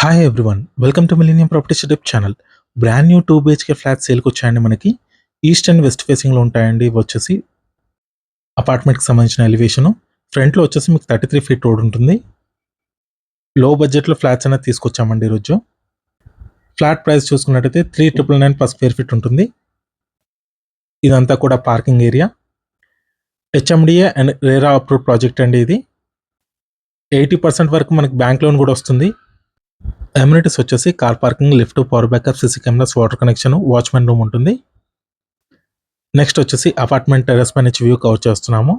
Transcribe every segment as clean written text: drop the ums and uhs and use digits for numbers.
Hi everyone, welcome to millennium properties YouTube channel. Brand new 2 BHK flats సేల్కి వచ్చాయండి. మనకి east and west ఫేసింగ్లో ఉంటాయండి. ఇవి వచ్చేసి అపార్ట్మెంట్కి సంబంధించిన ఎలివేషను. ఫ్రంట్లో వచ్చేసి మీకు 33 ఫీట్ రోడ్ ఉంటుంది. లో బడ్జెట్లో ఫ్లాట్స్ అనేది తీసుకొచ్చామండి ఈరోజు. ఫ్లాట్ ప్రైస్ చూసుకున్నట్టయితే 3,999 per స్క్వేర్ ఫీట్ ఉంటుంది. ఇదంతా కూడా parking area. HMDA and RERA approved project అండి ఇది. 80% వరకు మనకి బ్యాంక్ లోన్ కూడా వస్తుంది. అమ్యూనిటీస్ వచ్చేసి car parking, lift, power backup, CC cameras, water connection, watchman room ఉంటుంది. నెక్స్ట్ వచ్చేసి అపార్ట్మెంట్ టెర్రస్ పై నుంచి వ్యూ కవర్ చేస్తున్నాము.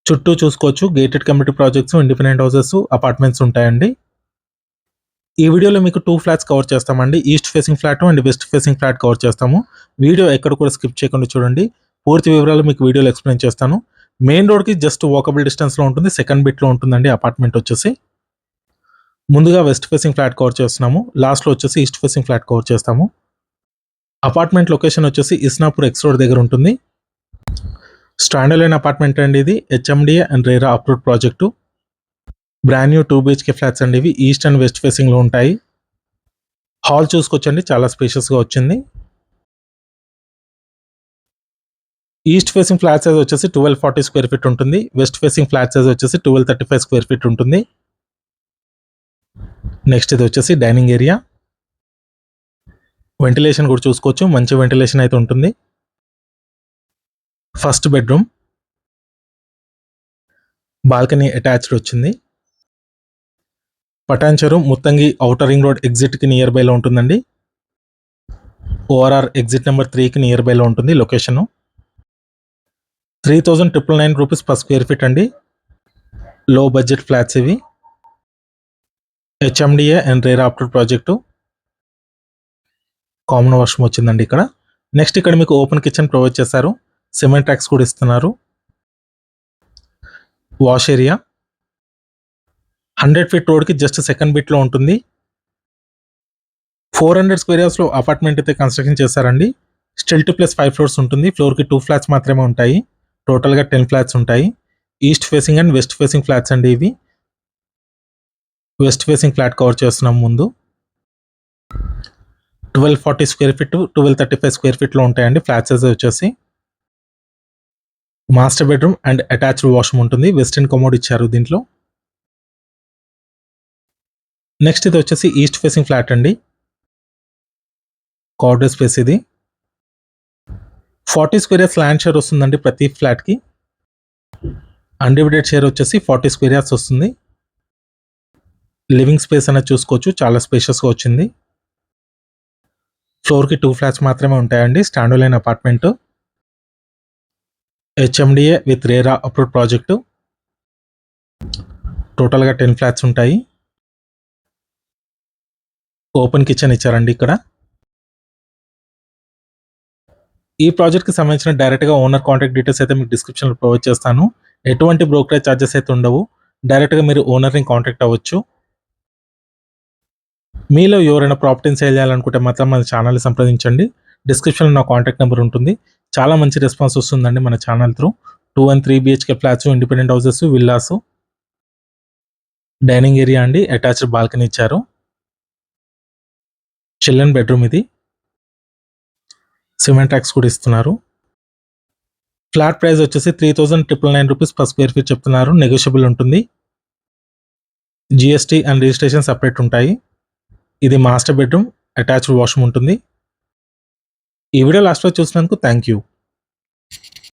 చుట్టూ చూసుకోవచ్చు gated community projects, independent houses, apartments ఉంటాయండి. ఈ వీడియోలో మీకు 2 ఫ్లాట్స్ కవర్ చేస్తామండి. East facing flat and west facing flat cover చేస్తాము. వీడియో ఎక్కడ కూడా స్కిప్ చేయకుండా చూడండి. పూర్తి వివరాలు మీకు వీడియోలో ఎక్స్ప్లెయిన్ చేస్తాను. మెయిన్ రోడ్కి జస్ట్ వాకబుల్ డిస్టెన్స్లో ఉంటుంది. సెకండ్ బిట్లో ఉంటుందండి అపార్ట్మెంట్ వచ్చేసి. ముందుగా వెస్ట్ ఫేసింగ్ ఫ్లాట్ కవర్ చేస్తున్నాము. లాస్ట్లో వచ్చేసి ఈస్ట్ ఫేసింగ్ ఫ్లాట్ కవర్ చేస్తాము. అపార్ట్మెంట్ లొకేషన్ వచ్చేసి ఇస్నాపూర్ ఎక్స్ రోడ్ దగ్గర ఉంటుంది. స్టాండర్డ్ లైన్ అపార్ట్మెంట్ అండి ఇది. HMDA and RERA approved project. Brand new 2 BHK flats అండి ఇవి. ఈస్ట్ అండ్ వెస్ట్ ఫేసింగ్లో ఉంటాయి. హాల్ చూసుకోవచ్చండి, చాలా స్పేషియస్గా వచ్చింది. ఈస్ట్ ఫేసింగ్ ఫ్లాట్ సైజ్ వచ్చేసి 1240 స్క్వేర్ ఫీట్ ఉంటుంది. వెస్ట్ ఫేసింగ్ ఫ్లాట్ సైజ్ వచ్చేసి 1235 స్క్వేర్ ఫీట్ ఉంటుంది. నెక్స్ట్ ఇది వచ్చేసి డైనింగ్ ఏరియా. వెంటిలేషన్ కూడా చూసుకోవచ్చు, మంచి వెంటిలేషన్ అయితే ఉంటుంది. ఫస్ట్ బెడ్రూమ్, బాల్కనీ అటాచ్డ్ వచ్చింది. Patancheru Muthangi outer ring road ఎగ్జిట్కి నియర్ బైలో ఉంటుందండి. ఓఆర్ఆర్ ఎగ్జిట్ నెంబర్ 3కి నియర్ బైలో ఉంటుంది location. 3,999 rupees per square feet అండి. లో బడ్జెట్ ఫ్లాట్స్ ఇవి. HMDA and RERA approved project. Common washroom వచ్చిందండి ఇక్కడ. నెక్స్ట్ ఇక్కడ మీకు ఓపెన్ కిచెన్ ప్రొవైడ్ చేశారు. సిమెంట్ ట్రాక్స్ కూడా ఇస్తున్నారు. Wash area. 100 ఫీట్ రోడ్కి జస్ట్ సెకండ్ బిట్లో ఉంటుంది. 400 స్క్వేర్ యార్డ్స్లో అపార్ట్మెంట్ అయితే కన్స్ట్రక్షన్ చేశారండి. స్టిల్ట్ ప్లస్ 5 ఫ్లోర్స్ ఉంటుంది. ఫ్లోర్కి 2 ఫ్లాట్స్ మాత్రమే ఉంటాయి. టోటల్గా 10 ఫ్లాట్స్ ఉంటాయి. East facing and west facing flats అండి ఇవి. వెస్ట్ ఫేసింగ్ ఫ్లాట్ కవర్ చేస్తున్నాం ముందు. 1240 స్క్వేర్ ఫీట్, 1235 స్క్వేర్ ఫీట్లో ఉంటాయండి ఫ్లాట్ సైజ్ వచ్చేసి. Master bedroom and attached washroom ఉంటుంది. వెస్టర్న్ కమోడ్ ఇచ్చారు దీంట్లో. నెక్స్ట్ ఇది వచ్చేసి ఈస్ట్ ఫేసింగ్ ఫ్లాట్ అండి. కార్డర్ స్పేస్ ఇది. 40 స్క్వేర్ యార్డ్స్ ల్యాండ్ షేర్ వస్తుందండి ప్రతి ఫ్లాట్కి. అన్డివిడెడ్ షేర్ వచ్చేసి 40 స్క్వేర్ యార్డ్స్ వస్తుంది. లివింగ్ స్పేస్ అనేది చూసుకోవచ్చు, చాలా స్పేషియస్గా వచ్చింది. ఫ్లోర్కి 2 ఫ్లాట్స్ మాత్రమే ఉంటాయండి. Standard line apartment. HMDA with RERA approved project. టోటల్గా 10 ఫ్లాట్స్ ఉంటాయి. ఓపెన్ కిచెన్ ఇచ్చారండి ఇక్కడ. ఈ ప్రాజెక్ట్కి సంబంధించిన డైరెక్ట్గా ఓనర్ కాంటాక్ట్ డీటెయిల్స్ అయితే మీకు డిస్క్రిప్షన్లో ప్రొవైడ్ చేస్తాను. ఎటువంటి బ్రోకరేజ్ ఛార్జెస్ అయితే ఉండవు. డైరెక్ట్గా మీరు ఓనర్ని కాంటాక్ట్ అవ్వచ్చు. మీలో ఎవరైనా ప్రాపర్టీని సేల్ చేయాలనుకుంటే మాత్రం మన ఛానల్ని సంప్రదించండి. డిస్క్రిప్షన్లో నా కాంటాక్ట్ నెంబర్ ఉంటుంది. చాలా మంచి రెస్పాన్స్ వస్తుందండి మన channel through. 2 and 3 BHK flats, independent houses, villas. Dining area అండి, అటాచ్డ్ బాల్కనీ ఇచ్చారు. చిల్డ్రన్ బెడ్రూమ్ ఇది. సిమెంట్ ట్రాక్స్ కూడా ఇస్తున్నారు. ఫ్లాట్ ప్రైస్ వచ్చేసి 3,999 రూపీస్ per స్క్వేర్ ఫీట్ చెప్తున్నారు. నెగోషియబుల్ ఉంటుంది. జిఎస్టీ అండ్ రిజిస్ట్రేషన్ సపరేట్ ఉంటాయి. ఇది మాస్టర్ బెడ్రూమ్, అటాచ్డ్ వాష్రూమ్ ఉంటుంది. ఈ వీడియో లాస్ట్లో చూసినందుకు థ్యాంక్ యూ.